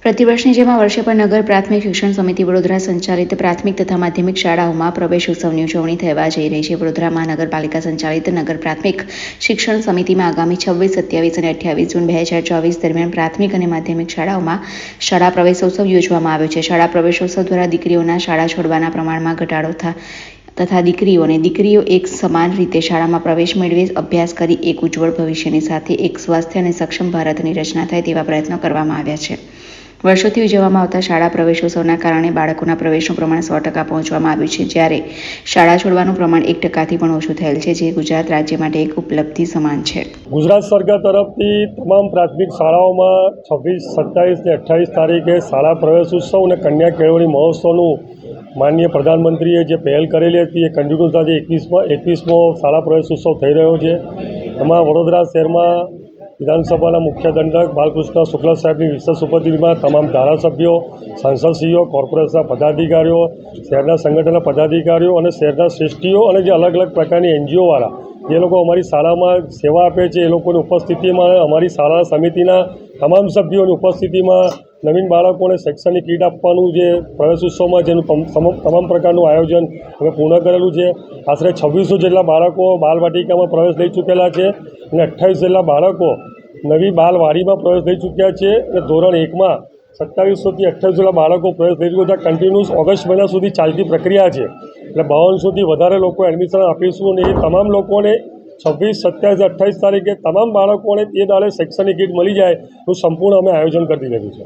પ્રતિવર્ષની જેમ આ વર્ષે પણ નગર પ્રાથમિક શિક્ષણ સમિતિ વડોદરા સંચાલિત પ્રાથમિક તથા માધ્યમિક શાળાઓમાં પ્રવેશ ઉત્સવની ઉજવણી થવા જઈ રહી છે. વડોદરા મહાનગરપાલિકા સંચાલિત નગર પ્રાથમિક શિક્ષણ સમિતિમાં આગામી 26, 27 અને 28 જૂન 2024 દરમિયાન પ્રાથમિક અને માધ્યમિક શાળાઓમાં શાળા પ્રવેશોત્સવ યોજવામાં આવ્યો છે. શાળા પ્રવેશોત્સવ દ્વારા દીકરીઓના શાળા છોડવાના પ્રમાણમાં ઘટાડો તથા દીકરીઓ એક સમાન રીતે શાળામાં પ્રવેશ મેળવી અભ્યાસ કરી એક ઉજ્જવળ ભવિષ્યની સાથે એક સ્વસ્થ અને સક્ષમ ભારતની રચના થાય તેવા પ્રયત્નો કરવામાં આવ્યા છે. વર્ષોથી ઉજવવામાં આવતા શાળા પ્રવેશોત્સવના કારણે બાળકોના પ્રવેશનું પ્રમાણ 100% પહોંચવામાં આવ્યું છે, જ્યારે શાળા છોડવાનું પ્રમાણ 1%થી પણ ઓછું થયેલ છે, જે ગુજરાત રાજ્ય માટે એક ઉપલબ્ધિ સમાન છે. ગુજરાત સરકાર તરફથી તમામ પ્રાથમિક શાળાઓમાં 26, 27 ને 28 તારીખે શાળા પ્રવેશ ઉત્સવ અને કન્યા કેળવણી મહોત્સવનું માનનીય પ્રધાનમંત્રીએ જે પહેલ કરેલી હતી એ કન્ટિન્યુઅસ આજે 21મો શાળા પ્રવેશ ઉત્સવ થઈ રહ્યો છે. એમાં વડોદરા શહેરમાં વિધાનસભાના મુખ્ય દંડક બાલકૃષ્ણ શુક્લા સાહેબની વિશેષ ઉપસ્થિતિમાં તમામ ધારાસભ્યો, સાંસદશ્રીઓ, કોર્પોરેશનના પદાધિકારીઓ, શહેરના સંગઠનના પદાધિકારીઓ અને શહેરના શ્રેષ્ઠીઓ અને જે અલગ અલગ પ્રકારની NGOવાળા જે લોકો અમારી શાળામાં સેવા આપે છે એ લોકોની ઉપસ્થિતિમાં અમારી શાળા સમિતિના તમામ સભ્યોની ઉપસ્થિતિમાં નવીન બાળકોને શૈક્ષણિક કીટ આપવાનું જે પ્રવેશ ઉત્સવમાં જેનું તમામ પ્રકારનું આયોજન અમે પૂર્ણ કરેલું છે. આશરે 2600 જેટલા બાળકો બાલવાટિકામાં પ્રવેશ લઈ ચૂકેલા છે અને 28 જેટલા બાળકો નવી બાલવાડીમાં પ્રવેશ લઈ ચૂક્યા છે અને ધોરણ 1માં 2700થી 28 જેટલા બાળકો પ્રવેશ લઈ ચૂક્યા છે. કન્ટિન્યુઅસ ઓગસ્ટ મહિના સુધી ચાલતી પ્રક્રિયા છે એટલે 5200થી વધારે લોકો એડમિશન આપીશું અને એ તમામ લોકોને 26, 27, 28 તારીખે તમામ બાળકોને એ દાડે શૈક્ષણિક કીટ મળી જાય એવું સંપૂર્ણ અમે આયોજન કરી દીધું છે.